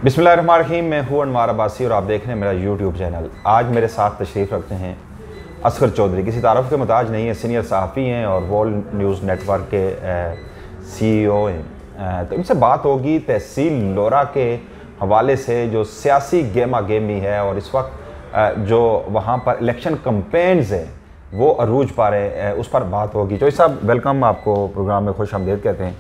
बिस्मिल्लाहिर्रहमानिर्रहीम। मैं हूँ अनवार अब्बासी और आप देख रहे हैं मेरा यूट्यूब चैनल। आज मेरे साथ तशरीफ़ रखते हैं असगर चौधरी। किसी तारफ़ के मुताज नहीं है, सीनियर सहाफ़ी हैं और वर्ल्ड न्यूज़ नेटवर्क के CEO हैं। तो इनसे बात होगी तहसील लोरा के हवाले से, जो सियासी गेमा गेमी है और इस वक्त जो वहाँ पर इलेक्शन कैंपेन्स है वो अरूज पा रहे हैं, उस पर बात होगी। चौधरी साहब, वेलकम, आपको प्रोग्राम में खुश आमदीद कहते हैं।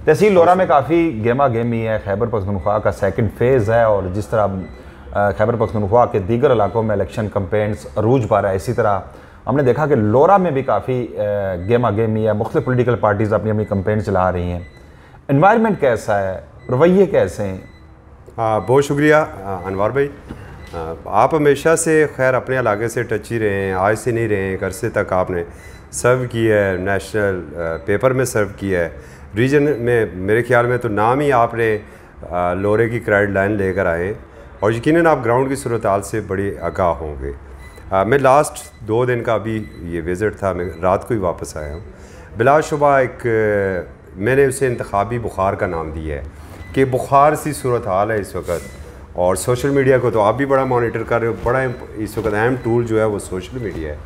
तहसील लोरा में काफ़ी गेमा गेमी है। खैबर पख्तूनख्वा का सेकंड फेज़ है और जिस तरह खैबर पख्तूनख्वा के दीगर इलाकों में इलेक्शन कैंपेन्स अरूज पा रहा है, इसी तरह हमने देखा कि लोरा में भी काफ़ी गेमा गेमी है। मुख्तलिफ पोलिटिकल पार्टीज़ अपनी अपनी कैंपेन चला रही हैं। एनवायरनमेंट कैसा है, रवैये कैसे हैं? बहुत शुक्रिया अनवार भाई। आप हमेशा से खैर अपने इलाके से टच ही रहे हैं, आज से नहीं रहे हैं। एक अरसे तक आपने सर्व किया है, नेशनल पेपर में सर्व किया है, रीजन में मेरे ख्याल में तो नाम ही आपने लोरे की क्राइड लाइन लेकर आए और यकीनन आप ग्राउंड की सूरत हाल से बड़े आगाह होंगे। मैं लास्ट 2 दिन का अभी ये विज़िट था, मैं रात को ही वापस आया हूँ। बिलाशुबा एक मैंने उसे इंतखाबी बुखार का नाम दिया है कि बुखार सी सूरत हाल है इस वक्त। और सोशल मीडिया को तो आप भी बड़ा मॉनिटर कर रहे हो। बड़ा इस वक्त अहम टूल जो है वो सोशल मीडिया है।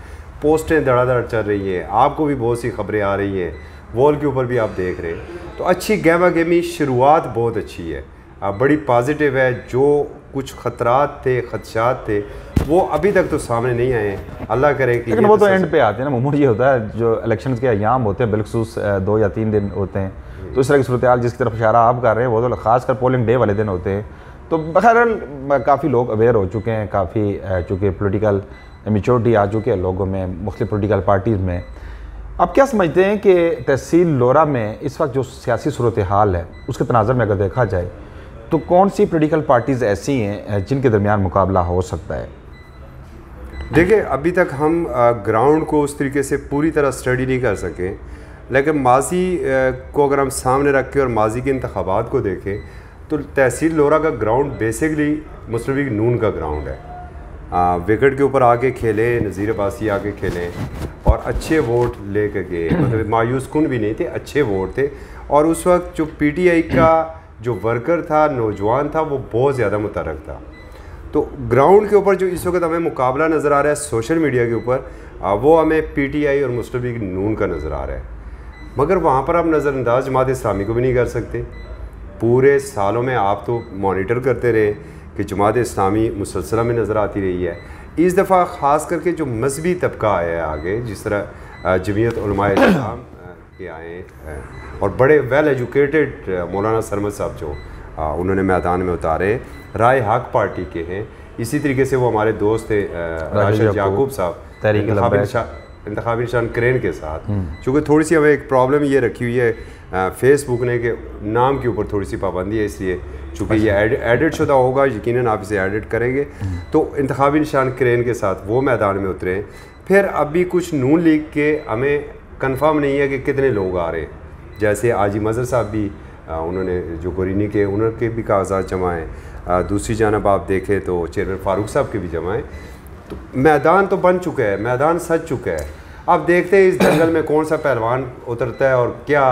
पोस्टें धड़ाधड़ चल रही हैं, आपको भी बहुत सी खबरें आ रही हैं, वॉल के ऊपर भी आप देख रहे हैं। तो अच्छी गेमा गेमी शुरुआत बहुत अच्छी है, बड़ी पॉजिटिव है। जो कुछ ख़तरात थे, खदशात थे, वो अभी तक तो सामने नहीं आए। अल्लाह करे कि लेकिन वो तो एंड पे आते हैं ना। मामूल ये होता है जो इलेक्शन के अयाम होते हैं, बिलखसूस 2 या 3 दिन होते हैं, तो इस तरह की सूरत हाल जिसकी तरफ इशारा आप कर रहे हैं वो तो खासकर पोलिंग डे वाले दिन होते हैं। तो बहरहाल काफ़ी लोग अवेयर हो चुके हैं, काफ़ी चूँकि पोलिटिकल मेच्योरिटी आ चुकी है लोगों में, मुख्तलिफ पोलिटिकल पार्टीज़ में। आप क्या समझते हैं कि तहसील लोरा में इस वक्त जो सियासी सूरत हाल है उसके तनाज़ुर में अगर देखा जाए तो कौन सी पोलिटिकल पार्टीज़ ऐसी हैं जिनके दरमियान मुकाबला हो सकता है? देखिए, अभी तक हम ग्राउंड को उस तरीके से पूरी तरह स्टडी नहीं कर सके, लेकिन माजी को अगर हम सामने रख के और माजी के इंतखाबात को देखें तो तहसील लोरा का ग्राउंड बेसिकली मुस्लिम लीग नून का ग्राउंड है। विकेट के ऊपर आके खेले, नज़ीर अब्बासी आके खेले और अच्छे वोट ले कर गए। मतलब मायूस कुन भी नहीं थे, अच्छे वोट थे। और उस वक्त जो PTI का जो वर्कर था, नौजवान था, वो बहुत ज़्यादा मुतहर्रिक था। तो ग्राउंड के ऊपर जो इस वक्त हमें मुकाबला नज़र आ रहा है सोशल मीडिया के ऊपर, वो हमें PTI और मुस्लिम लीग नून का नज़र आ रहा है। मगर वहाँ पर आप नज़रअंदाज जमात इस्लामी को भी नहीं कर सकते। पूरे सालों में आप तो मॉनिटर करते रहे कि जमात इस्लामी मुसलसल में नज़र आती रही है। इस दफ़ा ख़ास करके जो मजहबी तबका आया है आगे, जिस तरह जमीयत उलमाए इस्लाम के आए और बड़े वेल एजुकेटेड मौलाना सरमद साहब जो उन्होंने मैदान में उतारे, राय हक पार्टी के हैं। इसी तरीके से वो हमारे दोस्त थे राशिद याकूब साहब इंतखाबी निशान क्रेन के साथ। चूँकि थोड़ी सी हमें एक प्रॉब्लम ये रखी हुई है फेसबुक ने कि नाम के ऊपर थोड़ी सी पाबंदी है, इसलिए चूँकि ये एडिट शुदा होगा, यकीनन आप इसे एडिट करेंगे। तो इंतखाबी निशान क्रेन के साथ वो मैदान में उतरे। फिर अभी कुछ नून लीग के हमें कंफर्म नहीं है कि कितने लोग आ रहे हैं। जैसे आजी मज़हर साहब भी उन्होंने जो गोरीनी के उनके भी कागजात जमाएँ, दूसरी जानब आप देखें तो चेयरमैन फारूक साहब के भी जमाएँ। तो मैदान तो बन चुका है, मैदान सज चुका है। अब देखते हैं इस दंगल में कौन सा पहलवान उतरता है और क्या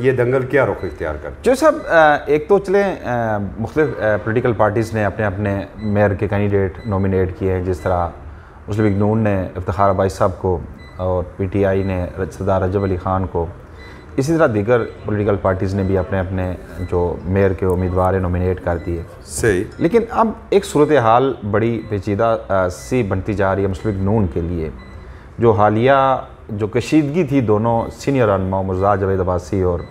ये दंगल क्या रुख इख्तियार करता है। जो सब एक तो चले मुख्तलिफ पोलिटिकल पार्टीज़ ने अपने अपने मेयर के कैंडिडेट नॉमिनेट किए हैं, जिस तरह मुस्लिम लीग नून ने इफ्तिखार अब्बासी साहब को और PTI ने सरदार रजब अली ख़ान को। इसी तरह दीगर पोलिटिकल पार्टीज़ ने भी अपने अपने जो मेयर के उम्मीदवार नॉमिनेट कर दिए। सही। लेकिन अब एक सूरत हाल बड़ी पेचीदा सी बनती जा रही है मुस्लिम लीग नून के लिए। जो हालिया जो कशीदगी थी दोनों सीनियर रहनुमा मुर्तज़ा जावेद अब्बासी और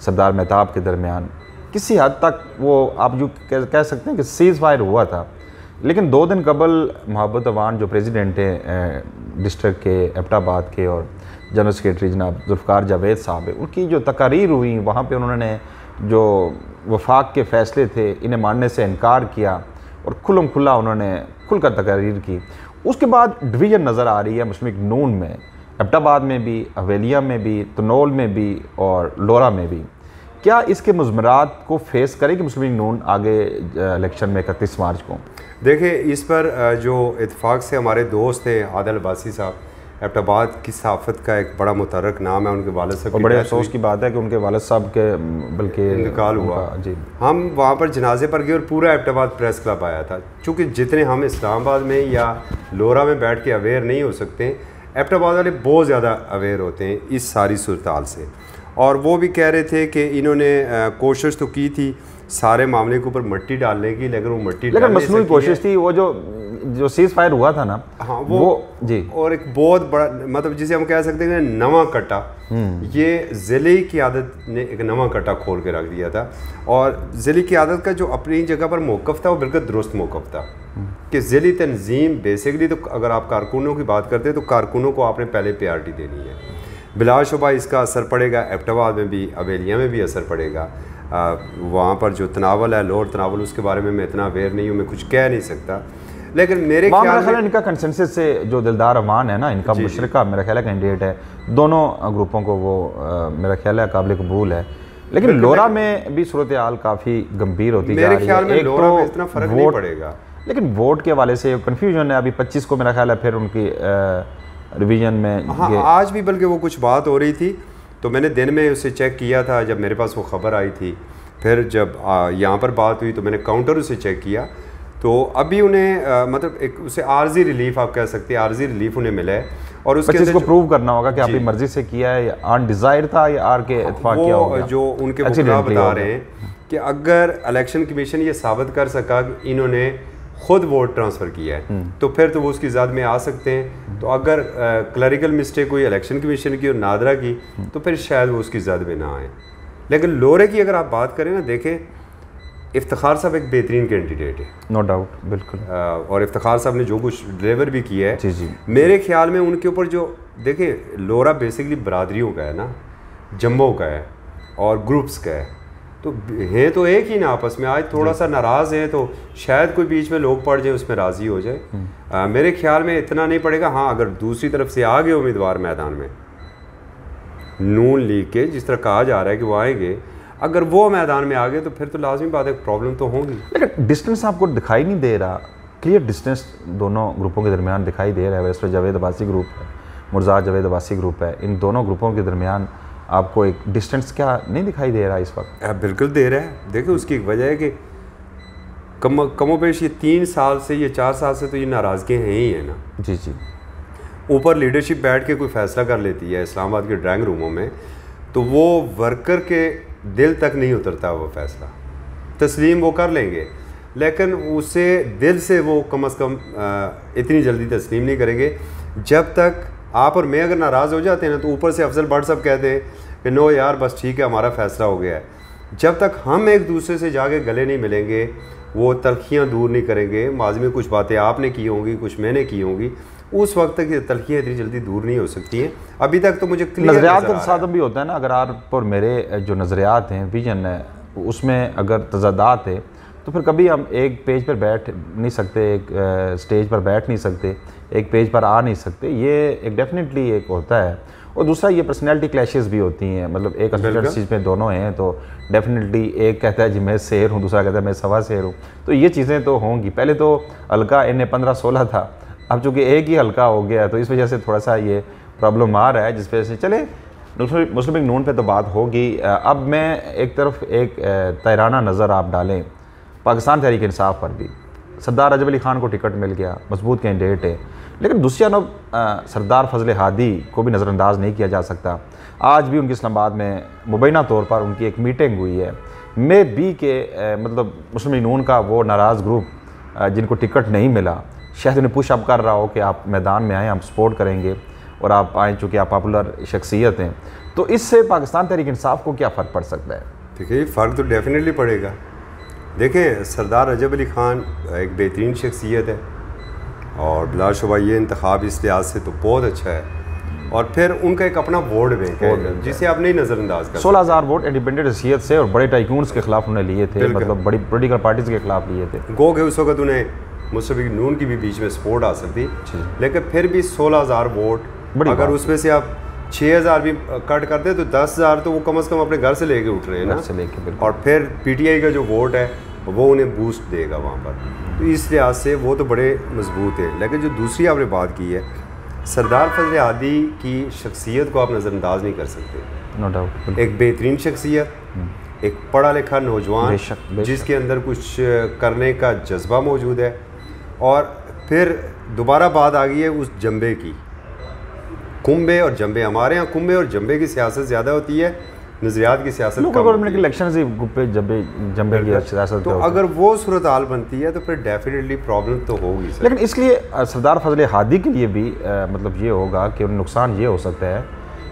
सरदार मेहताब के दरमियान, किसी हद तक वो आप जो कह सकते हैं कि सीज़ फायर हुआ था। लेकिन 2 दिन कबल मोहब्बत अवान जो प्रेसिडेंट हैं डिस्ट्रिक्ट के एबटाबाद के और जनरल सेक्रेटरी जनाब जुल्फ़िकार जावेद साहब है, उनकी जो तकारीर हुई वहाँ पे उन्होंने जो वफाक के फ़ैसले थे इन्हें मानने से इनकार किया और खुल्लम खुल्ला उन्होंने खुलकर तकारीर की। उसके बाद डिवीज़न नज़र आ रही है मुस्लिम लीग नून में, एबटाबाद में भी, हवेलिया में भी, तनोल में भी और लोरा में भी। क्या इसके मुज़मरात को फेस करेगी मुस्लिम लीग नून आगे इलेक्शन में 31 मार्च को? देखिए, इस पर जो इत्तेफाक से हमारे दोस्त थे आदिल अब्बासी साहब, एबटाबाद की सहाफ़त का एक बड़ा मुतरक नाम है। उनके वालिद साहब और बड़े अफसोस की बात है कि उनके वालिद साहब के बल्कि इंतकाल हुआ जी। हम वहाँ पर जनाजे पर गए और पूरा एबटाबाद प्रेस क्लब आया था। चूँकि जितने हम इस्लामाबाद में या लोरा में बैठ के अवेयर नहीं हो सकते, एबटाबाद वाले बहुत ज़्यादा अवेयर होते हैं इस सारी सूरत से। और वो भी कह रहे थे कि इन्होंने कोशिश तो की थी सारे मामले के ऊपर मट्टी डालने की, लेकिन वो मट्टी मसनूई कोशिश थी। वो जो सीज़ फायर हुआ था ना, हाँ वो जी। और एक बहुत बड़ा मतलब जिसे हम कह सकते हैं नवा कट्टा, ये ज़िले की आदत ने एक नवा कट्टा खोल के रख दिया था। और ज़िले की आदत का जो अपनी जगह पर मौक़िफ़ था वो बिल्कुल दुरुस्त मौक़िफ़ था कि ज़िली तंजीम बेसिकली तो अगर आप कारकुनों की बात करते हैं तो कारकुनों को आपने पहले प्रायोरिटी देनी है। बिलाशुबा इसका असर पड़ेगा, एबटाबाद में भी अवेलिया में भी असर पड़ेगा। वहाँ पर जो तनावल है, लोअर तनावल, उसके बारे में मैं इतना अवेयर नहीं हूँ, मैं कुछ कह नहीं सकता। लेकिन मेरे ख्याल में इनका कंसेंसस से जो दिलदार अमान है ना, इनका मुशरका मेरा ख्याल है कैंडिडेट है, दोनों ग्रुपों को वो मेरा ख्याल है काबिल कबूल है। लेकिन लोरा में भी सूरत हाल काफ़ी गंभीर होती जा रही है। मेरे ख्याल में लोरा में इतना फ़र्क नहीं पड़ेगा, लेकिन वोट के हवाले से कन्फ्यूजन है। अभी 25 को मेरा ख्याल है फिर उनकी रिवीजन में, हाँ आज भी बल्कि वो कुछ बात हो रही थी तो मैंने दिन में उसे चेक किया था जब मेरे पास वो ख़बर आई थी। फिर जब यहाँ पर बात हुई तो मैंने काउंटर उसे चेक किया तो अभी उन्हें मतलब एक उसे आर्जी रिलीफ आप कह सकते हैं, आर्जी रिलीफ उन्हें मिला है। और उसके अंदर को प्रूव करना होगा कि आपकी मर्जी से किया है या अनडिज़ायर्ड था या आर के इत्तेफाक किया होगा। जो उनके वकील बता रहे हैं कि अगर इलेक्शन कमीशन ये साबित कर सका कि इन्होंने खुद वोट ट्रांसफ़र किया है तो फिर तो वो उसकी ज़द में आ सकते हैं। तो अगर क्लरिकल मिस्टेक कोई इलेक्शन कमीशन की और नादरा की तो फिर शायद वो उसकी ज़द में ना आए। लेकिन लोरे की अगर आप बात करें ना, देखें इफ्तिखार साहब एक बेहतरीन कैंडिडेट है, नो डाउट, बिल्कुल। और इफ्तिखार साहब ने जो कुछ डिलीवर भी किया है, जी जी, मेरे ख्याल में उनके ऊपर जो देखें लोरा बेसिकली बरादरियों का है ना, जम्मों का है और ग्रुप्स का है, तो है तो एक ही ना आपस में। आज थोड़ा सा नाराज़ है तो शायद कोई बीच में लोग पड़ जाए, उसमें राज़ी हो जाए। मेरे ख्याल में इतना नहीं पड़ेगा। हाँ अगर दूसरी तरफ से आ गए उम्मीदवार मैदान में, नून लीग के जिस तरह कहा जा रहा है कि वो आएंगे, अगर वो मैदान में आ गए तो फिर तो लाजमी बात है प्रॉब्लम तो होगी। लेकिन डिस्टेंस आपको दिखाई नहीं दे रहा, क्लियर डिस्टेंस दोनों ग्रुपों के दरमियान दिखाई दे रहा है। वैसे जावेद अब्बासी ग्रुप है, मुर्जाद जावेद अब्बासी ग्रुप है, इन दोनों ग्रुपों के दरमियान आपको एक डिस्टेंस क्या नहीं दिखाई दे रहा इस वक्त? बिल्कुल दे रहा है। देखिए उसकी एक वजह है कि कमोपेश ये 3 साल से, ये 4 साल से तो ये नाराज़गियाँ हैं ही है ना। जी जी, ऊपर लीडरशिप बैठ के कोई फ़ैसला कर लेती है इस्लामाबाद के ड्राइंग रूमों में, तो वो वर्कर के दिल तक नहीं उतरता वो फ़ैसला। तस्लीम वो कर लेंगे लेकिन उसे दिल से वो कम अज़ कम इतनी जल्दी तस्लीम नहीं करेंगे। जब तक आप और मैं अगर नाराज़ हो जाते हैं ना तो ऊपर से अफजल भट्ट साहब कहते हैं कि नो यार बस ठीक है हमारा फ़ैसला हो गया है। जब तक हम एक दूसरे से जाके गले नहीं मिलेंगे, वो तलखियाँ दूर नहीं करेंगे, माज़ी में कुछ बातें आपने की होंगी, कुछ मैंने की होंगी, उस वक्त तक ये तलखियाँ इतनी जल्दी दूर नहीं हो सकती हैं। अभी तक तो मुझे नज़रियात का तसादम भी होता है ना। अगर आप और मेरे जो नज़रियात हैं, विजन है, उसमें अगर तजादात है तो फिर कभी हम एक पेज पर बैठ नहीं सकते, एक स्टेज पर बैठ नहीं सकते, एक पेज पर आ नहीं सकते। ये एक डेफिनेटली एक होता है। और दूसरा ये पर्सनैलिटी क्लैशेस भी होती हैं, मतलब एक कंस्टिट्यूंसी में दोनों हैं तो डेफिनेटली एक कहता है जी मैं शेर हूँ, दूसरा कहता है मैं सवा शेर हूँ, तो ये चीज़ें तो होंगी। पहले तो हल्का इन्हें 15-16 था, अब चूँकि एक ही हल्का हो गया तो इस वजह से थोड़ा सा ये प्रॉब्लम आ रहा है, जिस वजह से चले मुस्लिम लीग नून पे तो बात होगी। अब मैं एक तरफ एक तैराना नज़र आप डालें पाकिस्तान तहरीक इंसाफ पर भी, सरदार रजब अली ख़ान को टिकट मिल गया, मजबूत कैंडिडेट है, लेकिन दूसरी जानब सरदार फजल हादी को भी नज़रअंदाज नहीं किया जा सकता। आज भी उनकी इस्लामाबाद में मुबैना तौर पर उनकी एक मीटिंग हुई है। मे बी के मतलब मुस्लिम लीग नून का वो नाराज़ ग्रुप जिनको टिकट नहीं मिला, शायद उन्हें पुश अप कर रहा हो कि आप मैदान में आएँ, हम सपोर्ट करेंगे और आप आएँ, चूँकि आप पॉपुलर शख्सियत हैं। तो इससे पाकिस्तान तहरीक इंसाफ को क्या फ़र्क पड़ सकता है? देखिए फ़र्क तो डेफिनेटली पड़ेगा। देखें सरदार रजब अली ख़ान एक बेहतरीन शख्सियत है और बिलाशुबा ये इंतखाब इस लिहाज से तो बहुत अच्छा है। और फिर उनका एक अपना वोट बैंक है जिसे आप नहीं नज़रअंदाज कर। 16,000 वोट इंडिपेंडेंट हैसियत से और बड़े टाइकून्स के खिलाफ उन्हें लिए थे, मतलब बड़ी पॉलिटिकल पार्टीज़ के खिलाफ लिए थे। गो के उस वक्त उन्हें मुस्लिम लीग नून की भी बीच में सपोर्ट आ सकती, लेकिन फिर भी 16,000 वोट, अगर उसमें से आप 6,000 भी कट करते तो 10,000 तो वो कम से कम अपने घर से लेके उठ रहे हैं ना। और फिर PTI का जो वोट है वो उन्हें बूस्ट देगा वहाँ पर, तो इस लिहाज से वो तो बड़े मजबूत है। लेकिन जो दूसरी आपने बात की है सरदार फजल हादी की शख्सियत को आप नज़रअंदाज नहीं कर सकते। No doubt. एक बेहतरीन शख्सियत, एक पढ़ा लिखा नौजवान जिसके अंदर कुछ करने का जज्बा मौजूद है, और फिर दोबारा बात आ गई है उस जंबे की, कुंबे और जंबे। हमारे यहाँ कुंबे और जंबे की सियासत ज़्यादा होती है, नज़रियात की सियासत कम होती है। इलेक्शन से गुप्पे जंबे की सियासत, तो अगर वो सूरत हाल बनती है तो फिर डेफिनेटली प्रॉब्लम तो होगी सर। लेकिन इसलिए सरदार फजल हादी के लिए भी मतलब ये होगा कि नुकसान ये हो सकता है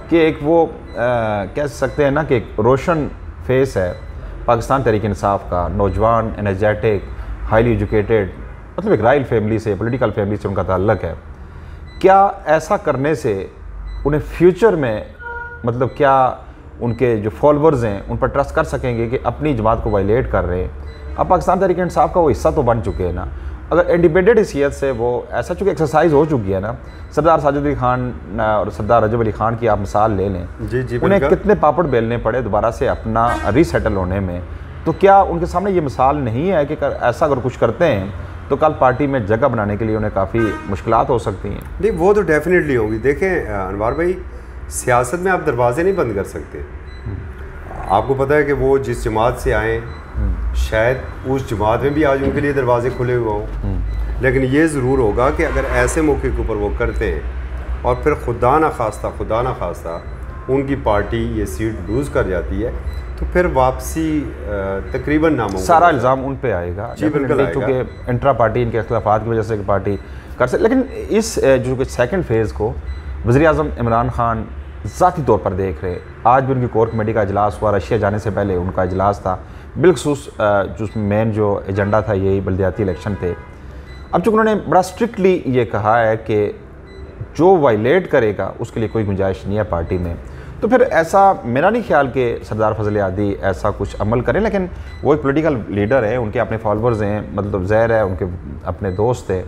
कि एक वो कह सकते हैं ना कि एक रोशन फेस है पाकिस्तान तहरीक इंसाफ का, नौजवान, एनर्जेटिक, हाईली एजुकेटेड, मतलब एक रॉयल फैमिली से, पॉलिटिकल फैमिली से उनका ताल्लुक है। क्या ऐसा करने से उन्हें फ्यूचर में मतलब क्या उनके जो फॉलोअर्स हैं उन पर ट्रस्ट कर सकेंगे कि अपनी जमात को वायलेट कर रहे हैं? अब पाकिस्तान तहरीक इंसाफ का वो हिस्सा तो बन चुके हैं ना, अगर इंडिपेंडेंट हैसियत से वो ऐसा चूँकि एक्सरसाइज हो चुकी है ना, सरदार साजिद अली खान और सरदार रजब अली खान की आप मिसाल ले लें, जी उन्हें कितने पापड़ बेलने पड़े दोबारा से अपना रीसेटल होने में, तो क्या उनके सामने ये मिसाल नहीं है कि ऐसा अगर कुछ करते हैं तो कल पार्टी में जगह बनाने के लिए उन्हें काफ़ी मुश्किलात हो सकती हैं? नहीं, वो तो डेफिनेटली होगी। देखें अनवार भाई, सियासत में आप दरवाजे नहीं बंद कर सकते। आपको पता है कि वो जिस जमात से आए शायद उस जमात में भी आज उनके लिए दरवाजे खुले हुए हों, लेकिन ये ज़रूर होगा कि अगर ऐसे मौके के ऊपर वो करते हैं और फिर खुदा ना खास्ता उनकी पार्टी ये सीट लूज़ कर जाती है तो फिर वापसी तकरीबन नामुमकिन, सारा इल्ज़ाम उन पे आएगा। जी बिल्कुल, क्योंकि इंट्रा पार्टी इनके अख्तिलाफ़ात की वजह से पार्टी कर सकते। लेकिन इस जो सेकंड फेज़ को वज़ीर-ए-आज़म इमरान खान ज़ाती तौर पर देख रहे। आज भी उनकी कोर कमेटी का इजलास हुआ, रशिया जाने से पहले उनका इजलास था, बिलखसूस जो मेन जो एजेंडा था यही बल्दियाती इलेक्शन थे। अब चूँकि उन्होंने बड़ा स्ट्रिक्टली ये कहा है कि जो वायलेट करेगा उसके लिए कोई गुंजाइश नहीं है पार्टी में, तो फिर ऐसा मेरा नहीं ख्याल कि सरदार फजल हादी ऐसा कुछ अमल करें। लेकिन वो एक पॉलिटिकल लीडर है, उनके अपने फॉलोअर्स हैं, मतलब ज़ाहिर है उनके अपने दोस्त थे,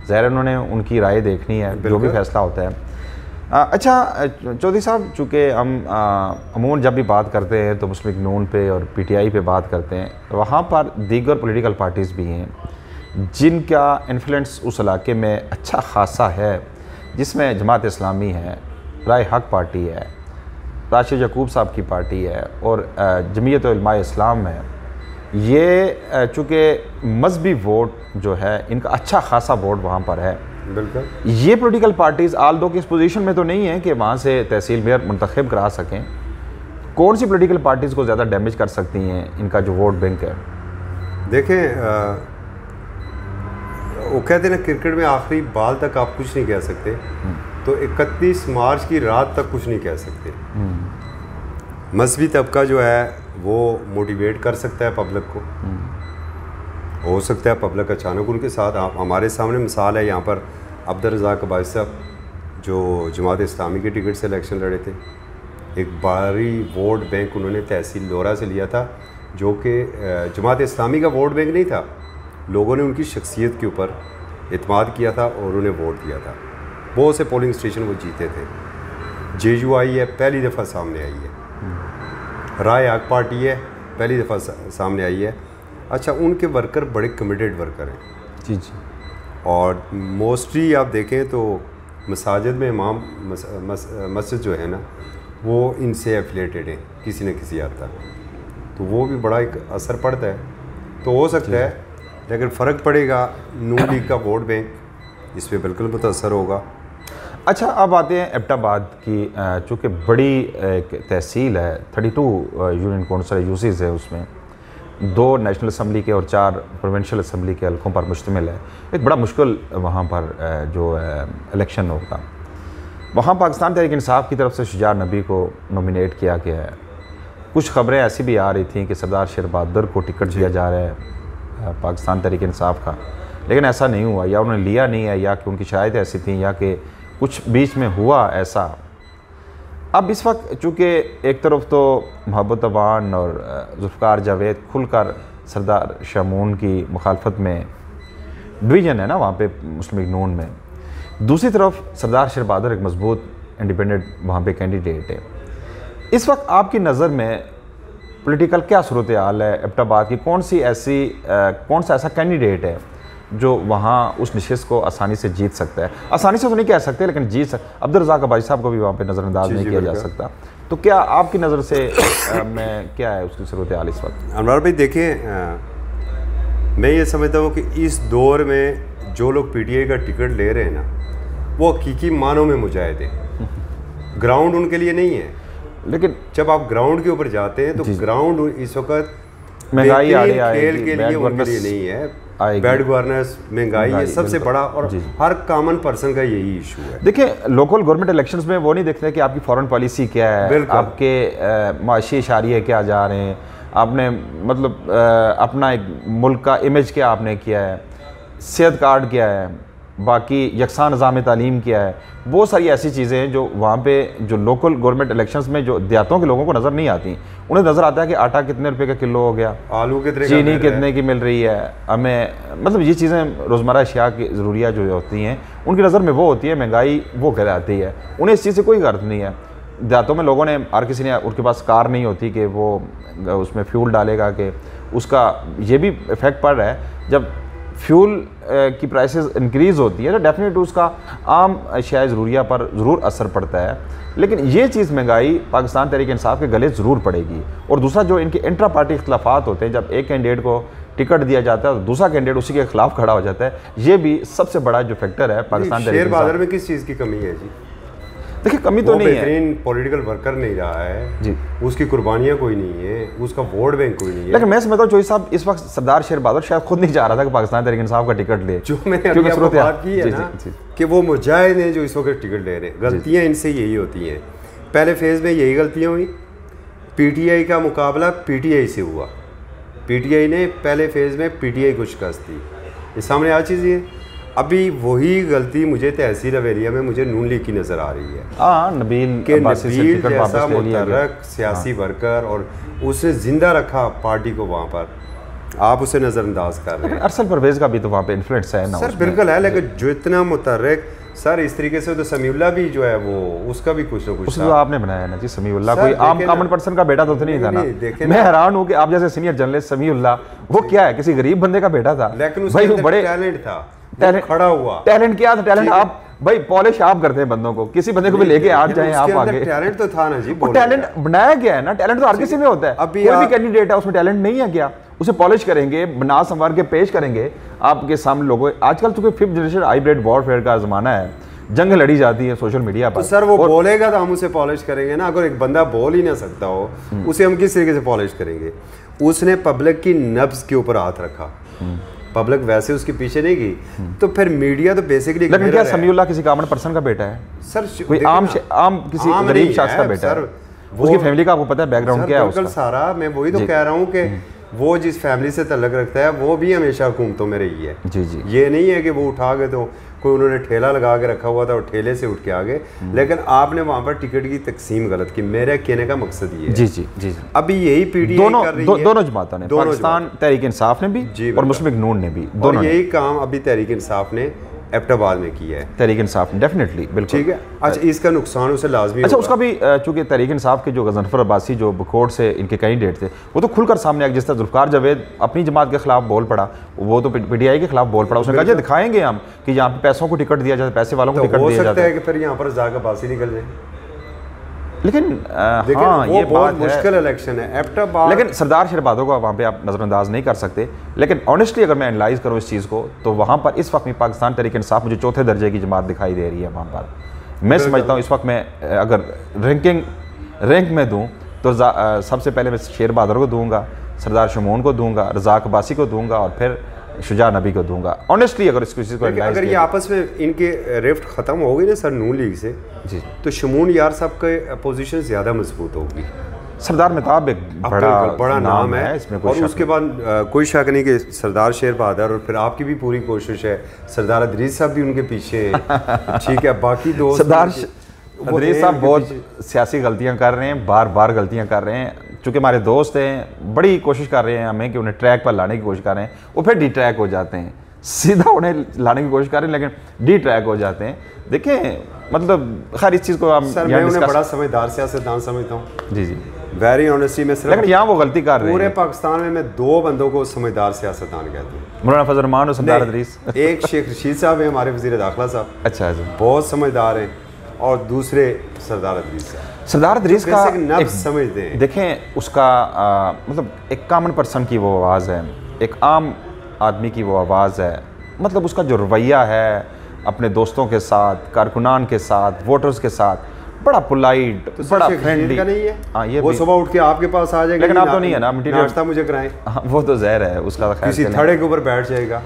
ज़ाहिर उन्होंने उनकी राय देखनी है जो भी फैसला होता है। अच्छा चौधरी साहब, चूँकि हम अमूमन जब भी बात करते हैं तो मुस्लिम लीग नून पे और PTI पे बात करते हैं, वहाँ पर दीगर पॉलिटिकल पार्टीज़ भी हैं जिनका इन्फ्लुएंस उस इलाके में अच्छा खासा है, जिसमें जमात इस्लामी है, राय हक पार्टी है, राशिद यकूब साहब की पार्टी है और जमीयत उलमा इस्लाम है। ये चूँकि मजहबी वोट जो है इनका अच्छा खासा वोट वहाँ पर है। बिल्कुल, ये पॉलिटिकल पार्टीज़ आल दो की इस पोजीशन में तो नहीं है कि वहाँ से तहसील मेयर मुंतखब करा सकें। कौन सी पॉलिटिकल पार्टीज़ को ज़्यादा डैमेज कर सकती हैं इनका जो वोट बैंक है? देखें वो कहते हैं ना क्रिकेट में आखिरी बाल तक आप कुछ नहीं कह सकते, तो 31 मार्च की रात तक कुछ नहीं कह सकते। मजहबी तबका जो है वो मोटिवेट कर सकता है पब्लिक को, हो सकता है पब्लिक अचानक उनके साथ। आप हमारे सामने मिसाल है यहाँ पर अब्दुल रज़ाक अब्बासी साहब जो जमात इस्लामी के टिकट से इलेक्शन लड़े थे, एक भारी वोट बैंक उन्होंने तहसील लोरा से लिया था जो कि जमात इस्लामी का वोट बैंक नहीं था। लोगों ने उनकी शख्सियत के ऊपर एतमाद किया था और उन्हें वोट दिया था। बहुत से पोलिंग स्टेशन वो जीते थे। JUI है, पहली दफ़ा सामने आई है। राय हक पार्टी है, पहली दफ़ा सामने आई है। अच्छा, उनके वर्कर बड़े कमिटेड वर्कर हैं। जी जी। और मोस्टली आप देखें तो मसाजिद में इमाम मस्जिद जो है ना वो इनसे एफिलेटेड हैं किसी न किसी हद तक, तो वो भी बड़ा एक असर पड़ता है। तो हो सकता है, लेकिन फ़र्क पड़ेगा नून लीग का वोट बैंक इस पर बिल्कुल मुतासर होगा। अच्छा, अब आते हैं एबटाबाद की, चूँकि बड़ी एक तहसील है, 32 यूनियन कौंसल यूसीज़ है, उसमें 2 नेशनल असम्बली के और 4 प्रोविंशियल असम्बली के हल्कों पर मुश्तमिल है। एक बड़ा मुश्किल वहाँ पर जो इलेक्शन होगा। वहाँ पाकिस्तान तहरीक इंसाफ की तरफ से शुजात नबी को नॉमिनेट किया गया है। कुछ ख़बरें ऐसी भी आ रही थी कि सरदार शेर बहादुर को टिकट दिया जा रहा है पाकिस्तान तहरीक इंसाफ का, लेकिन ऐसा नहीं हुआ, या उन्होंने लिया नहीं है या कि उनकी शायद ऐसी थी या कि कुछ बीच में हुआ ऐसा। अब इस वक्त चूँकि एक तरफ तो मोहब्बत अवान और जुल्फ़िकार जावेद खुलकर सरदार शामून की मुखालफत में डिवीज़न है ना वहाँ पे मुस्लिम लीग नून में, दूसरी तरफ सरदार शेर बहादुर एक मजबूत इंडिपेंडेंट वहाँ पे कैंडिडेट है। इस वक्त आपकी नज़र में पॉलिटिकल क्या सूरत हाल है एबटाबाद की? कौन सा ऐसा कैंडिडेट है जो वहाँ उस नशिस्त को आसानी से जीत सकता है। आसानी से तो नहीं कह सकते, लेकिन जीत अब्दुल रज़ाक अब्बासी साहब को भी वहाँ पे नज़रअंदाज नहीं किया जा सकता। तो क्या आपकी नज़र से में क्या है उसकी सूरत हाल इस वक्त? अनवर भाई देखें, मैं ये समझता हूँ कि इस दौर में जो लोग PTI का टिकट ले रहे हैं ना, वो हकीकी मानों में मुजाहिद हैं। ग्राउंड उनके लिए नहीं है। लेकिन जब आप ग्राउंड के ऊपर जाते हैं तो ग्राउंड इस वक्त महंगाई खेल के लिए उनके लिए नहीं है। बैड गवर्नेंस, महंगाई, ये सबसे बड़ा और हर कॉमन पर्सन का यही इशू है। देखिए, लोकल गवर्नमेंट इलेक्शंस में वो नहीं देखते कि आपकी फॉरेन पॉलिसी क्या है, आपके माशी इशारे क्या जा रहे हैं, आपने मतलब अपना एक मुल्क का इमेज क्या आपने किया है, सेहत कार्ड क्या है, बाकी यकसा निज़ाम तालीम क्या है। बहुत सारी ऐसी चीज़ें हैं जो वहाँ पे जो लोकल गवर्नमेंट इलेक्शंस में जो देहातों के लोगों को नज़र नहीं आती। उन्हें नज़र आता है कि आटा कितने रुपए का किलो हो गया, आलू कितने, चीनी कितने की मिल रही है हमें, मतलब ये चीज़ें रोज़मर्रा अशिया की ज़रूरियात जो होती हैं उनकी नज़र में वो होती है, महंगाई वो कहलाती है। उन्हें इस चीज़ से कोई गर्ज नहीं है। देहातों में लोगों ने, हर किसी ने, उनके पास कार नहीं होती कि वो उसमें फ्यूल डालेगा, कि उसका ये भी इफ़ेक्ट पड़ रहा है। जब फ्यूल की प्राइसेस इंक्रीज़ होती है तो डेफिनेट उसका आम अशिया ज़रूरिया पर ज़रूर असर पड़ता है। लेकिन ये चीज़ महंगाई पाकिस्तान तहरीक इंसाफ के गले ज़रूर पड़ेगी। और दूसरा, जो इनके इंट्रा पार्टी इख्तलाफात होते हैं, जब एक कैंडिडेट को टिकट दिया जाता है तो दूसरा कैंडिडेट उसी के खिलाफ खड़ा हो जाता है, ये भी सबसे बड़ा जो फैक्टर है पाकिस्तान शेयर बाजार में किस चीज़ की कमी है जी? देखिए, कमी तो नहीं है, बेहतरीन पॉलिटिकल वर्कर नहीं रहा है जी, उसकी कुर्बानियां कोई नहीं है, उसका वोट बैंक कोई नहीं है। लेकिन मैं समझता हूँ चौधरी साहब इस वक्त सरदार शेर बहादुर शायद खुद नहीं चाह रहा था कि पाकिस्तान तहरीक इंसाफ का टिकट ले, जो मैंने अभी आपको बात की है ना कि वो मुजाहिद हैं जो इस वक्त टिकट ले रहे हैं। गलतियाँ इनसे यही होती हैं। पहले फेज़ में यही गलतियाँ हुई। PTI का मुकाबला PTI से हुआ, PTI ने पहले फेज़ में PTI को शिकस्त दी। ये सामने आ चीज़ है। अभी वही गलती मुझे तहसील अवेलिया में मुझे नून लीग की नज़र आ रही है। नबील जैसा मुतर्रक सियासी वर्कर, और उसने ज़िंदा रखा पार्टी को, वहाँ पर आप उसे नज़रअंदाज कर रहे हैं। अरसल परवेज़ का भी तो वहाँ पे इन्फ्लुएंस है ना सर? बिल्कुल है, लेकिन जो इतना मुतर्रक सर इस तरीके से, तो समीउल्लाह भी जो है वो उसका भी कुछ ना कुछ तो आपने बनाया ना जी। समीउल्लाह कोई आम कॉमन पर्सन का बेटा तो नहीं था ना। मैं हैरान हूँ कि आप जैसे सीनियर जर्नलिस्ट समीउल्लाह, वो क्या है, किसी गरीब बंदे का बेटा था, लेकिन उसका बड़े टैलेंट था, खड़ा हुआ। टैलेंट क्या था? टैलेंट आप भाई पॉलिश आप करते हैं बंदों को, किसी बंदे को भी लेके आ जाए आप आगे। टैलेंट तो था ना जी। टैलेंट बनाया गया है ना, टैलेंट तो हर किसी में होता है। कोई भी कैंडिडेट है उसमें टैलेंट नहीं है क्या? उसे पॉलिश करेंगे, बना संवार के पेश करेंगे आपके सामने लोगों। आजकल चूंकि 5th जनरेशन हाइब्रिड वॉरफेयर का ज़माना है, जंग लड़ी जाती है सोशल मीडिया पर। तो सर वो बोलेगा तो हम उसे पॉलिश करेंगे ना। अगर एक बंदा बोल ही ना सकता हो, उसे हम किस तरीके से पॉलिश करेंगे? उसने पब्लिक की नब्ज के ऊपर हाथ रखा, पब्लिक वैसे उसके पीछे नहीं गई, तो फिर मीडिया तो बेसिकली। लेकिन क्या समीउल्लाह किसी कॉमन पर्सन का बेटा है सर? कोई आम किसी गरीब शख्स का बेटा है? उसकी फैमिली का आपको पता है बैकग्राउंड क्या है उसका? सारा मैं वही तो कह रहा हूँ कि वो जिस फैमिली से तल्लक रखता है वो भी हमेशा हुकूमतों में रही है। जी जी। ये नहीं है कि वो उठा के तो कोई उन्होंने ठेला लगा के रखा हुआ था और ठेले से उठ के आ गए। लेकिन आपने वहाँ पर टिकट की तकसीम गलत की। मेरे कहने का मकसद ये है। जी जी जी। अभी यही PTI कर रही है, दोनों जमातों ने, पाकिस्तान तहरीक इंसाफ ने भी और मुस्लिम लीग नून ने भी, दोनों यही काम अभी तहरीक इंसाफ ने एबटाबाद में किया है। तहरीक इंसाफ ने डेफिनेटली, बिल्कुल ठीक है। अच्छा, इसका नुकसान उसे लाजमी। अच्छा, उसका भी चूंकि तहरीक इंसाफ के जो गजनफर अब्बासी जो बकोट से इनके कैंडिडेट थे, वो तो खुलकर सामने आए। जिस तरह जुल्फकार जावेद अपनी जमात के खिलाफ बोल पड़ा, वो तो PTI के खिलाफ बोल पड़ा। उसने कहा दिखाएंगे हम कि यहाँ पे पैसों को टिकट दिया जाता है, पैसे वालों को टिकट दिया जाता है कि फिर यहाँ पर रज़ाक अब्बासी निकल जाए। लेकिन हाँ, ये बहुत मुश्किल इलेक्शन है एबटाबाद। लेकिन सरदार शेर बहादुर को वहाँ पे आप नज़रअंदाज नहीं कर सकते। लेकिन ऑनेस्टली अगर मैं एनालाइज करूँ इस चीज़ को, तो वहाँ पर इस वक्त में पाकिस्तान तहरीक इंसाफ मुझे चौथे दर्जे की जमात दिखाई दे रही है। वहाँ पर मैं समझता हूँ इस वक्त मैं अगर रैंक में दूँ तो सबसे पहले मैं शेर बहादुर को दूँगा, सरदार शमून को दूँगा, रज़ाक अब्बासी को दूँगा और फिर शुजा नबी को दूंगा। ऑनेस्टली अगर इस चीज़ को अगर ये आपस में इनके रिफ्ट ख़त्म हो गई ना सर नून लीग से जी, तो शमून यार साहब के पोजीशन ज़्यादा मजबूत होगी। सरदार मेहताब एक बड़ा नाम है इसमें, और उसके बाद कोई शक नहीं कि सरदार शेर बहादुर, और फिर आपकी भी पूरी कोशिश है, सरदार अदरीस साहब भी उनके पीछे हैं। ठीक है, बाकी दो सरदार अदरीस साहब बहुत सियासी गलतियाँ कर रहे हैं, बार बार गलतियाँ कर रहे हैं। चूँकि हमारे दोस्त हैं, बड़ी कोशिश कर रहे हैं हमें कि उन्हें ट्रैक पर लाने की कोशिश कर रहे हैं, वो फिर डी ट्रैक हो जाते हैं। सीधा उन्हें लाने की कोशिश कर रहे हैं लेकिन डी ट्रैक हो जाते हैं। देखें मतलब खैर इस चीज़ को हम सर मैं उन्हें बड़ा समझदार सियासतदान समझता हूँ। जी जी। वेरी ऑनेस्टली मैं लेकिन यहाँ वो गलती कर रहे पूरे हैं। पाकिस्तान में मैं 2 बंदों को समझदार सियासतदान कहता हूँ। मौलाना फजल रहमान और सरदार अदरीस। एक शेख रशीद साहब हैं हमारे वज़ीर दाखिला साहब, अच्छा अच्छा। बहुत समझदार हैं, और दूसरे सरदार अदरीस साहब। सरदार अदरीस का नफ्स समझते हैं। देखें उसका मतलब एक कॉमन पर्सन की वो आवाज़ है, एक आम आदमी की वो आवाज़ है। मतलब उसका जो रवैया है अपने दोस्तों के साथ, कारकुनान के साथ, वोटर्स के साथ, बड़ा पोलाइट, तो बड़ा शेख फ्रेंडली का नहीं है। हाँ ये वो सुबह उठ के आपके पास आ जाएगा, लेकिन आप तो नहीं है ना, नाश्ता मुझे कराएं। हाँ वो तो ज़हर है उसका, किसी थड़े के ऊपर बैठ जाएगा,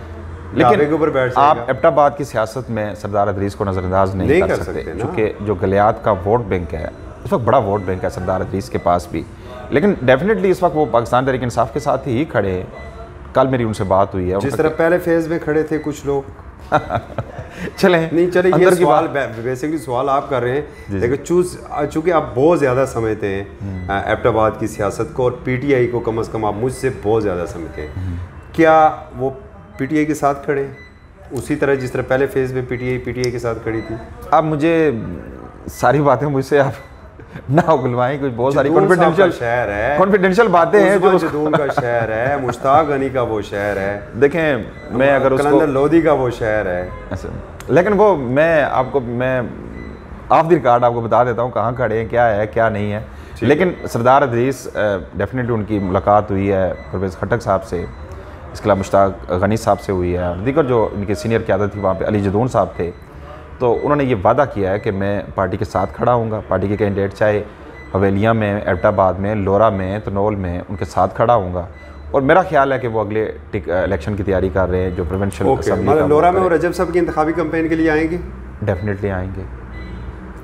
लेकिन के ऊपर बैठ आप जाएगा। एबटाबाद की सियासत में सरदार अदरीस को नज़रअंदाज नहीं कर सकते, क्योंकि जो गलियात का वोट बैंक है इस वक्त बड़ा वोट बैंक है सरदार अदरीस के पास भी। लेकिन डेफिनेटली इस वक्त वो पाकिस्तान तहरीक इंसाफ के साथ ही खड़े हैं। कल मेरी उनसे बात हुई है, जिस तरह पहले फेज में खड़े थे कुछ लोग। चले नहीं चले, ये सवाल बेसिकली सवाल आप कर रहे हैं, लेकिन चूँकि आप बहुत ज़्यादा समझते हैं एबटाबाद की सियासत को, और पीटीआई को कम से कम आप मुझसे बहुत ज़्यादा समझते हैं, क्या वो पीटीआई के साथ खड़े उसी तरह जिस तरह पहले फेज में पीटीआई के साथ खड़ी थी? अब मुझे सारी बातें मुझसे आप ना उगलवाएं, कुछ बहुत सारी कॉन्फिडेंशियल बातें हैं जो जदून का शहर है, मुश्ताक गनी का वो शहर है, देखें मैं अगर उसको कलंदर लोधी का वो शहर है। अच्छा, लेकिन वो मैं ऑफ द रिकॉर्ड आपको बता देता हूँ कहाँ खड़े हैं, क्या है क्या नहीं है। लेकिन सरदार अदरीस डेफिनेटली उनकी मुलाकात हुई है परवेज़ खट्टक साहब से, इसके अलावा मुश्ताक गनी साहब से हुई है, और दीगर जो इनके सीनियर क़यादत थी वहाँ पे अली जदून साहब थे। तो उन्होंने ये वादा किया है कि मैं पार्टी के साथ खड़ा हूँगा, पार्टी के कैंडिडेट चाहे हवेलियाँ में, एबटाबाद में, लोरा में, तनोल में, उनके साथ खड़ा हूँगा। और मेरा ख्याल है कि वो अगले इलेक्शन की तैयारी कर रहे हैं, जो प्रोविंशियल मतलब लोरा में वो रजब साहब की इंतखाबी कैंपेन के लिए आएंगे। डेफिनेटली आएंगे।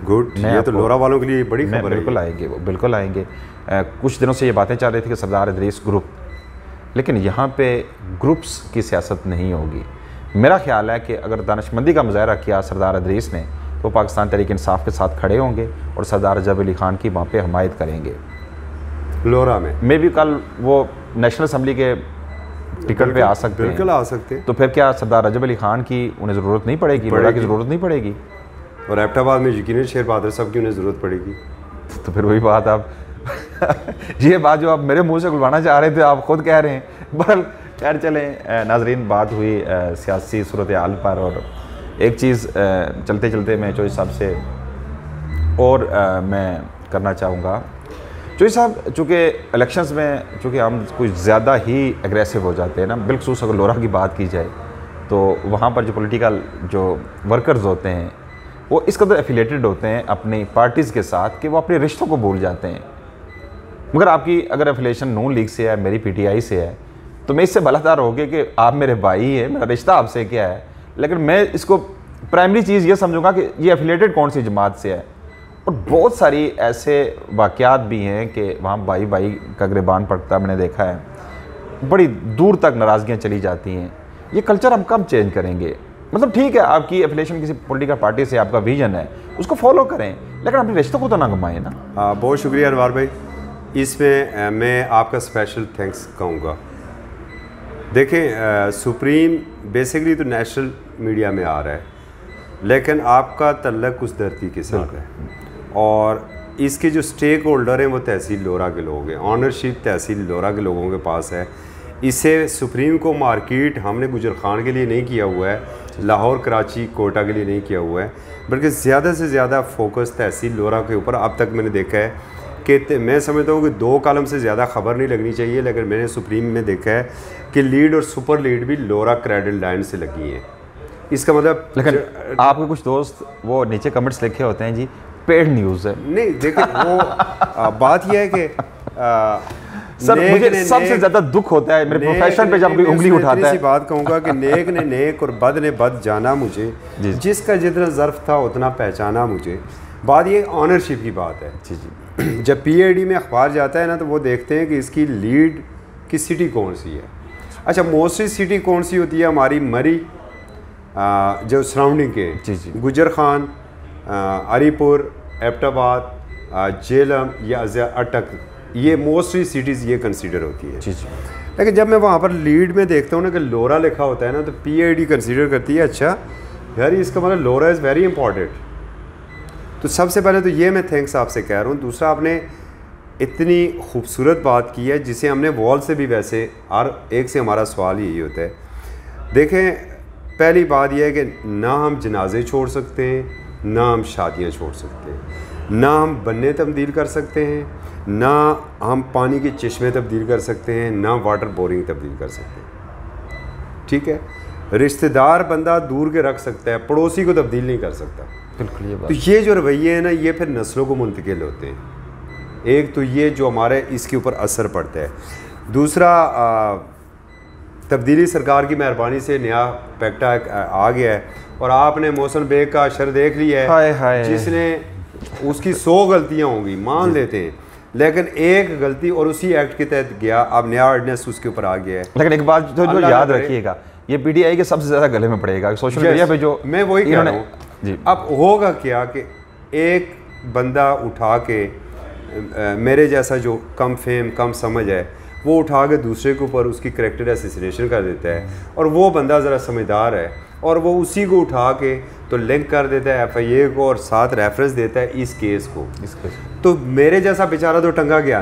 गुड, ये तो लोरा वालों के लिए बड़ी खबर है। बिल्कुल आएंगे, वो बिल्कुल आएंगे। कुछ दिनों से ये बातें चल रही थी कि सरदार अदरीस ग्रुप, लेकिन यहाँ पे ग्रुप्स की सियासत नहीं होगी। मेरा ख्याल है कि अगर दानिशमंदी का मुजाहरा किया सरदार अदरीस ने तो पाकिस्तान तहरीक इंसाफ के साथ खड़े होंगे और सरदार रजब अली खान की वहाँ पे हमायत करेंगे लोरा में। मे भी कल वो नेशनल असम्बली के टिकट पे आ सकते हैं, बिल्कुल आ सकते हैं। तो फिर क्या सरदार रजब अली खान की उन्हें ज़रूरत नहीं पड़ेगी, लोरा की ज़रूरत नहीं पड़ेगी, और एबटाबाद में यकीनन शेर बहादुर साहब की उन्हें ज़रूरत पड़ेगी। तो फिर वही बात आप ये बात जो आप मेरे मुंह से गुलवाना चाह रहे थे आप खुद कह रहे हैं। बहरहाल खैर चलें नाजरीन, बात हुई सियासी सूरत हाल पर, और एक चीज़ चलते चलते मैं चौधरी साहब से और मैं करना चाहूँगा। चौधरी साहब, चूँकि इलेक्शंस में चूँकि हम कुछ ज़्यादा ही एग्रेसिव हो जाते हैं ना, बिलखसूस अगर लोरा की बात की जाए तो वहाँ पर जो पॉलिटिकल जो वर्कर्स होते हैं वो इस कदर एफिलेटेड होते हैं अपनी पार्टीज़ के साथ कि वो अपने रिश्तों को भूल जाते हैं। मगर आपकी अगर एफिलेशन नून लीग से है, मेरी पीटीआई से है, तो मैं इससे भलादार हो गया कि आप मेरे भाई हैं, मेरा रिश्ता आपसे क्या है। लेकिन मैं इसको प्राइमरी चीज़ ये समझूंगा कि ये एफिलेटेड कौन सी जमात से है। और बहुत सारी ऐसे वाक़यात भी हैं कि वहाँ भाई भाई का गिरबान पड़ता मैंने देखा है, बड़ी दूर तक नाराज़गियाँ चली जाती हैं। ये कल्चर हम कब चेंज करेंगे? मतलब ठीक है आपकी एफिलेशन किसी पॉलिटिकल पार्टी से, आपका विजन है, उसको फॉलो करें, लेकिन अपने रिश्तों को तो ना घुमाएं ना। बहुत शुक्रिया अनवार भाई, इसमें मैं आपका स्पेशल थैंक्स कहूँगा। देखें सुप्रीम बेसिकली तो नेशनल मीडिया में आ रहा है, लेकिन आपका तल्लक उस धरती के साथ है, और इसके जो स्टेक होल्डर हैं वो तहसील लोरा के लोग हैं, ऑनरशिप तहसील लोरा के लोगों के पास है। इसे सुप्रीम को मार्केट हमने गुजर खान के लिए नहीं किया हुआ है, लाहौर कराची कोटा के लिए नहीं किया हुआ है, बल्कि ज़्यादा से ज़्यादा फोकस तहसील लोरा के ऊपर अब तक मैंने देखा है कि मैं समझता हूँ कि 2 कॉलम से ज़्यादा खबर नहीं लगनी चाहिए, लेकिन मैंने सुप्रीम में देखा है कि लीड और सुपर लीड भी लोरा क्रेडल लाइन से लगी हैं। इसका मतलब लेकिन आपके कुछ दोस्त वो नीचे कमेंट्स लिखे होते हैं जी पेड न्यूज़ है। नहीं देखिए वो बात यह है कि सर मुझे सबसे ज़्यादा दुख होता है मेरे प्रोफेशन पे जब कोई उंगली उठाता है। बात कहूँगा कि नेक ने नेक और बद ने बद जाना मुझे, जिसका जितना ज़र्फ था उतना पहचाना मुझे। बात ये ऑनरशिप की बात है। जी जी, जब पीएडी में अखबार जाता है ना तो वो देखते हैं कि इसकी लीड की सिटी कौन सी है। अच्छा, मोस्टली सिटी कौन सी होती है हमारी? मरी जो सराउंडिंग के, जी जी, गुजर खान, अरीपुर, एबटाबाद, जेलम या अटक, ये मोस्टली सिटीज़ ये कंसीडर होती है। जी जी। लेकिन जब मैं वहाँ पर लीड में देखता हूँ ना कि लोरा लिखा होता है ना तो पीएडी कंसीडर करती है अच्छा यार इसका मतलब लोरा इज़ वेरी इंपॉर्टेंट। तो सबसे पहले तो ये मैं थैंक्स आपसे कह रहा हूँ। दूसरा, आपने इतनी खूबसूरत बात की है जिसे हमने वॉल से भी, वैसे हर एक से हमारा सवाल यही होता है। देखें, पहली बात यह है कि ना हम जनाजे छोड़ सकते हैं, ना हम शादियां छोड़ सकते हैं, ना हम बन्ने तब्दील कर सकते हैं, ना हम पानी के चश्मे तब्दील कर सकते हैं, ना वाटर बोरिंग तब्दील कर सकते हैं। ठीक है, रिश्तेदार बंदा दूर के रख सकता है, पड़ोसी को तब्दील नहीं कर सकता। बिल्कुल ये बात। तो ये जो रवैये हैं ना, ये फिर नस्लों को मुंतकिल होते हैं। एक तो ये जो हमारे इसके ऊपर असर पड़ता है, दूसरा तब्दीली सरकार की मेहरबानी से नया पैक्ट आ गया है और आपने मौसम बेग का अशर देख लिया है, जिसने उसकी 100 गलतियाँ होंगी मान लेते हैं, लेकिन एक गलती और उसी एक्ट के तहत गया, अब नया ऑर्डिनेंस उसके ऊपर आ गया है। लेकिन एक बात जो याद रखिएगा, ये पीटीआई के सबसे ज़्यादा गले में पड़ेगा सोशल मीडिया पे, जो मैं वही कह रहा हूँ। अब होगा क्या कि एक बंदा उठा के मेरे जैसा जो कम फेम कम समझ है, वो उठा के दूसरे के ऊपर उसकी करैक्टर असैसिनेशन कर देता है, और वो बंदा ज़रा समझदार है और वो उसी को उठा के तो लिंक कर देता है FIA को और साथ रेफरेंस देता है इस केस को। तो मेरे जैसा बेचारा तो टंगा गया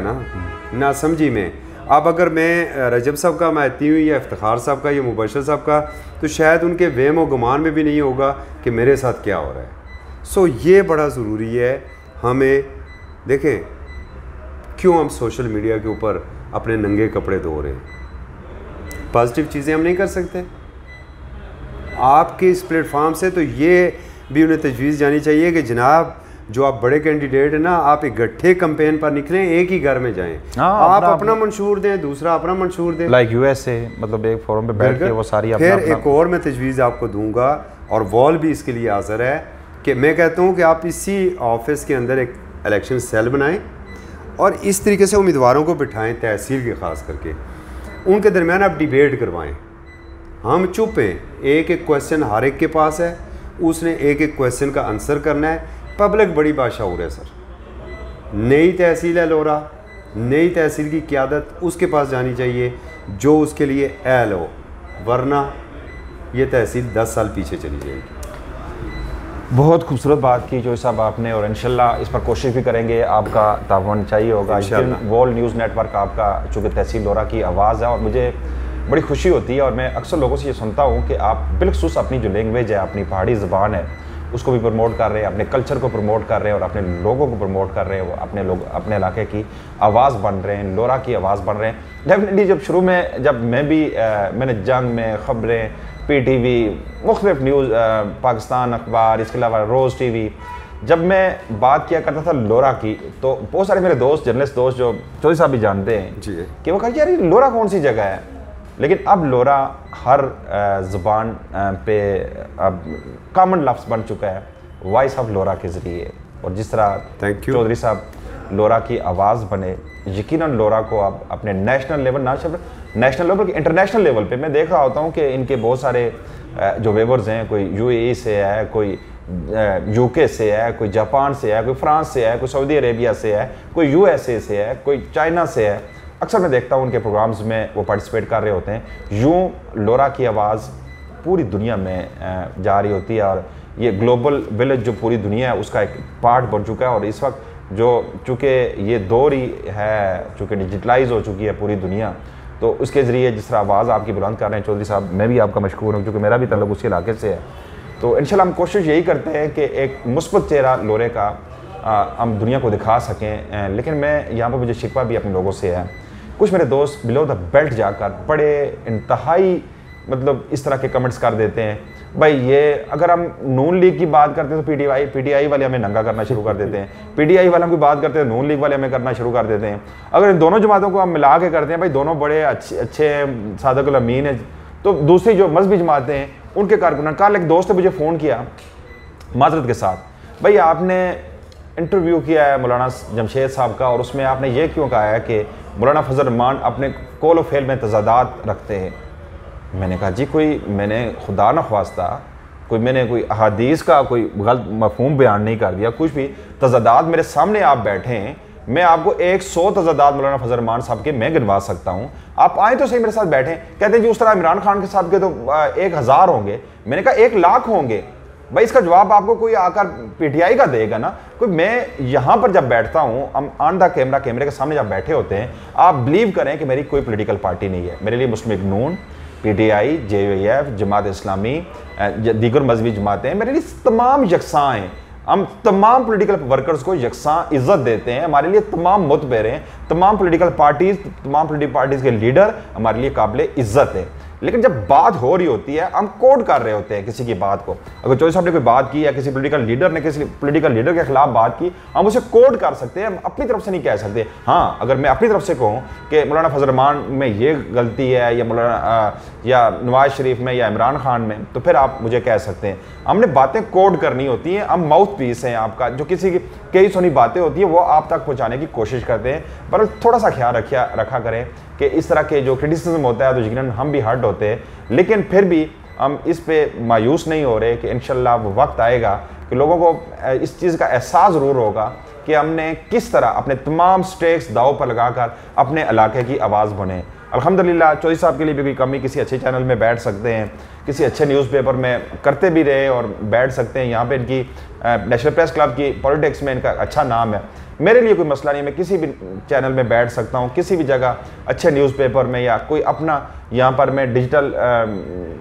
ना समझी में। अब अगर मैं रजब साहब का माहती हूँ या इफ्तिखार साहब का या मुबशर साहब का, तो शायद उनके वहम व गुमान में भी नहीं होगा कि मेरे साथ क्या हो रहा है। सो ये बड़ा ज़रूरी है हमें। देखें, क्यों हम सोशल मीडिया के ऊपर अपने नंगे कपड़े धो रहे हैं? पॉजिटिव चीज़ें हम नहीं कर सकते? आपके इस प्लेटफॉर्म से तो ये भी उन्हें तजवीज़ जानी चाहिए कि जनाब, जो आप बड़े कैंडिडेट हैं ना, आप इकट्ठे कैंपेन पर निकलें, एक ही घर में जाएं। आप अपना मंशूर दें, दूसरा अपना मंशूर दें, लाइक USA, मतलब एक फोरम पे बैठ के वो सारी अपना। फिर एक और मैं तजवीज़ आपको दूंगा, और वॉल भी इसके लिए हाज़िर है, कि मैं कहता हूँ कि आप इसी ऑफिस के अंदर एक इलेक्शन सेल बनाएं और इस तरीके से उम्मीदवारों को बिठाएं, तहसील के ख़ास करके उनके दरमियान आप डिबेट करवाएं। हम चुप हैं, एक एक क्वेश्चन हर एक के पास है, उसने एक एक क्वेश्चन का आंसर करना है। पब्लिक बड़ी बाशाऊर है सर। नई तहसील है लोरा, नई तहसील की क़यादत उसके पास जानी चाहिए जो उसके लिए अहल हो, वरना ये तहसील 10 साल पीछे चली जाएगी। बहुत खूबसूरत बात की जो साहब आपने, और इंशाल्लाह इस पर कोशिश भी करेंगे, आपका तावन चाहिए होगा। वर्ल्ड न्यूज़ नेटवर्क आपका चूँकि तहसील लोरा की आवाज़ है, और मुझे बड़ी खुशी होती है, और मैं अक्सर लोगों से ये सुनता हूँ कि आप बिलखुसूस अपनी जो लैंग्वेज है, अपनी पहाड़ी ज़बान है, उसको भी प्रमोट कर रहे हैं, अपने कल्चर को प्रमोट कर रहे हैं और अपने लोगों को प्रमोट कर रहे हैं। वो अपने लोग अपने इलाके की आवाज़ बन रहे हैं, लोरा की आवाज़ बन रहे हैं। डेफिनेटली जब शुरू में, जब मैं भी मैंने जंग में ख़बरें, PTV, मुख्तलिफ न्यूज़, पाकिस्तान अखबार, इसके अलावा रोज़ TV, जब मैं बात किया करता था लोरा की, तो बहुत सारे मेरे दोस्त, जर्नलिस्ट दोस्त जो चौधरी साहब भी जानते हैं जी, कि वो कहते यार ये लोरा कौन सी जगह है। लेकिन अब लोरा हर ज़बान पे अब कॉमन लफ्ज़ बन चुका है, वॉइस ऑफ लोरा के ज़रिए। और जिस तरह चौधरी साहब लोरा की आवाज़ बने, यकीनन लोरा को अब अपने नेशनल लेवल, ना सिर्फ नेशनल लेवल बल्कि इंटरनेशनल लेवल पे मैं देख रहा होता हूँ कि इनके बहुत सारे जो वेवर्स हैं, कोई UAE से है, कोई UK से है, कोई जापान से है, कोई फ्रांस से है, कोई सऊदी अरेबिया से है, कोई USA से है, कोई चाइना से है। अक्सर मैं देखता हूँ उनके प्रोग्राम्स में वो पार्टिसिपेट कर रहे होते हैं। यूँ लोरा की आवाज़ पूरी दुनिया में जा रही होती है, और ये ग्लोबल विलेज जो पूरी दुनिया है उसका एक पार्ट बन चुका है। और इस वक्त जो चूँकि ये दौर ही है, चूँकि डिजिटलाइज हो चुकी है पूरी दुनिया, तो उसके ज़रिए जिस तरह आवाज़ आपकी बुलंद कर रहे हैं चौधरी साहब, मैं भी आपका मशकूर हूँ, क्योंकि मेरा भी ताल्लुक उसी इलाके से है। तो इंशाल्लाह हम कोशिश यही करते हैं कि एक मुस्बत चेहरा लोरे का हम दुनिया को दिखा सकें। लेकिन मैं यहाँ पर मुझे शिकवा भी अपने लोगों से है, कुछ मेरे दोस्त बिलो द बेल्ट जाकर बड़े इंतहाई मतलब इस तरह के कमेंट्स कर देते हैं, भाई ये अगर हम नून लीग की बात करते हैं तो पीटीआई वाले हमें नंगा करना शुरू कर देते हैं, पीटीआई वालों की बात करते हैं नून लीग वाले हमें करना शुरू कर देते हैं। अगर इन दोनों जमातों को हम मिला के करते हैं, भाई दोनों बड़े अच्छे हैं, सादकुल अमीन है, तो दूसरी जो मजहबी जमातें हैं उनके कारकुनान। कल एक दोस्त ने मुझे फ़ोन किया माजरत के साथ, भाई आपने इंटरव्यू किया है मौलाना जमशेद साहब का, और उसमें आपने ये क्यों कहा है कि मौलाना फजल रहमान अपने कौल फेल में तजादात रखते हैं। मैंने कहा जी मैंने खुदा न ख्वास्ता मैंने कोई अहादीस का कोई गलत मफहूम बयान नहीं कर दिया, कुछ भी तजादात मेरे सामने आप बैठे हैं, मैं आपको 100 तजादात मौलाना फजल रहमान साहब के मैं गिनवा सकता हूँ, आप आए तो सही मेरे साथ बैठे। कहते हैं जी उस तरह इमरान खान के साथ के तो 1000 होंगे। मैंने कहा 1 लाख होंगे। भाई इसका जवाब आपको कोई आकर पीटीआई का देगा ना। कोई मैं यहाँ पर जब बैठता हूँ, हम ऑन द कैमरा कैमरे के सामने जब बैठे होते हैं, आप बिलीव करें कि मेरी कोई पॉलिटिकल पार्टी नहीं है। मेरे लिए मुस्लिम लीग नून, पीटीआई, जेयूएफ, जमात इस्लामी, दीगर मजहबी जमातें मेरे लिए तमाम यकसां हैं। हम तमाम पॉलिटिकल वर्कर्स को यकसां इज्जत देते हैं। हमारे लिए तमाम मुतबेर हैं, तमाम पॉलिटिकल पार्टीज़ के लीडर हमारे लिए काबिल इज्जत है। लेकिन जब बात हो रही होती है, हम कोड कर रहे होते हैं किसी की बात को। अगर चौधरी साहब ने कोई बात की या किसी पॉलिटिकल लीडर ने किसी पॉलिटिकल लीडर के खिलाफ बात की, हम उसे कोड कर सकते हैं, हम अपनी तरफ से नहीं कह सकते। हाँ, अगर मैं अपनी तरफ से कहूँ कि मौलाना फजल रहमान में ये गलती है या मौलाना या नवाज शरीफ में या इमरान खान में, तो फिर आप मुझे कह सकते हैं। हमने बातें कोड करनी होती हैं, हम माउथ पीस हैं आपका। जो किसी की कई सुनी बातें होती है वो आप तक पहुँचाने की कोशिश करते हैं, पर थोड़ा सा ख्याल रखा करें कि इस तरह के जो क्रिटिसिज्म होता है तो यकीनन हम भी हर्ट होते हैं, लेकिन फिर भी हम इस पे मायूस नहीं हो रहे कि इंशाल्लाह वो वक्त आएगा कि लोगों को इस चीज़ का एहसास ज़रूर होगा कि हमने किस तरह अपने तमाम स्टेक्स दाव पर लगाकर अपने इलाके की आवाज़ बने। अल्हम्दुलिल्लाह चौधरी साहब के लिए भी कोई कमी, किसी अच्छे चैनल में बैठ सकते हैं, किसी अच्छे न्यूज़पेपर में करते भी रहे और बैठ सकते हैं। यहाँ पे इनकी नेशनल प्रेस क्लब की पॉलिटिक्स में इनका अच्छा नाम है। मेरे लिए कोई मसला नहीं, मैं किसी भी चैनल में बैठ सकता हूँ, किसी भी जगह अच्छे न्यूज़पेपर में, या कोई अपना यहाँ पर मैं डिजिटल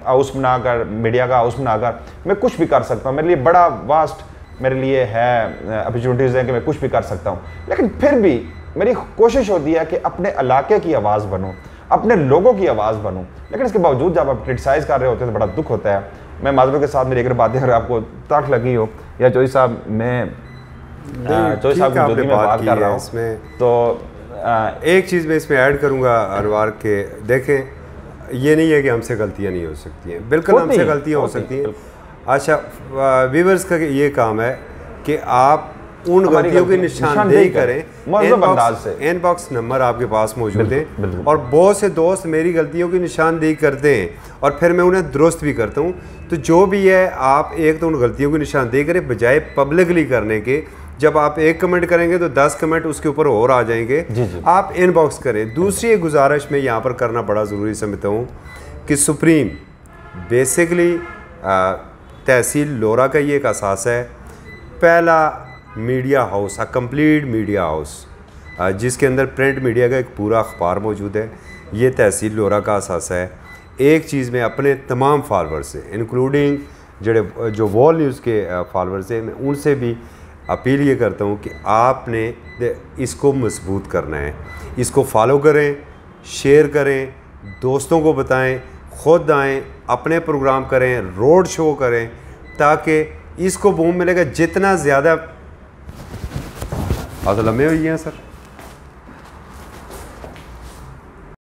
हाउस बनाकर, मीडिया का हाउस बनाकर मैं कुछ भी कर सकता हूँ। मेरे लिए बड़ा वास्ट मेरे लिए है अपॉर्चुनिटीज़ हैं कि मैं कुछ भी कर सकता हूँ। लेकिन फिर भी मेरी कोशिश होती है कि अपने इलाके की आवाज़ बनूँ, अपने लोगों की आवाज़ बनूँ। लेकिन इसके बावजूद जब आप क्रिटिसाइज़ कर रहे होते हैं तो बड़ा दुख होता है। मैं माजरों के साथ मेरी अगर बातें अगर आपको तक लगी हो, या चौधरी साहब मैं चौधरी साहब की में बात कर रहा हूँ, तो एक चीज़ मैं इसमें ऐड करूँगा अनवार के, देखें ये नहीं है कि हमसे गलतियाँ नहीं हो सकती हैं, बिल्कुल हमसे गलतियाँ हो सकती हैं। अच्छा, व्यूअर्स का ये काम है कि आप उन गलतियों की निशानदेही करें। इनबॉक्स नंबर आपके पास मौजूद है, और बहुत से दोस्त मेरी गलतियों की निशानदेही करते हैं और फिर मैं उन्हें दुरुस्त भी करता हूं। तो जो भी है, आप एक तो उन गलतियों की निशानदेही करें बजाय पब्लिकली करने के। जब आप एक कमेंट करेंगे तो 10 कमेंट उसके ऊपर और आ जाएंगे। आप इनबॉक्स करें। दूसरी एक गुजारिश मैं यहाँ पर करना बड़ा ज़रूरी समझता हूँ कि सुप्रीम बेसिकली तहसील लोरा का ये एक असास है, पहला media house, complete media house, जिसके अंदर प्रिंट मीडिया का एक पूरा अखबार मौजूद है। ये तहसील लोरा का असासा है। एक चीज़ मैं अपने तमाम फॉलोअर्स से, इंक्लूडिंग जो वॉल न्यूज़ के फॉलोअर्स हैं, मैं उनसे भी अपील ये करता हूँ कि आपने इसको मजबूत करना है। इसको फॉलो करें, शेयर करें, दोस्तों को बताएं, ख़ुद आएँ, अपने प्रोग्राम करें, रोड शो करें, ताकि इसको बूम मिलेगा। जितना ज़्यादा लम्बे हो गए हैं सर।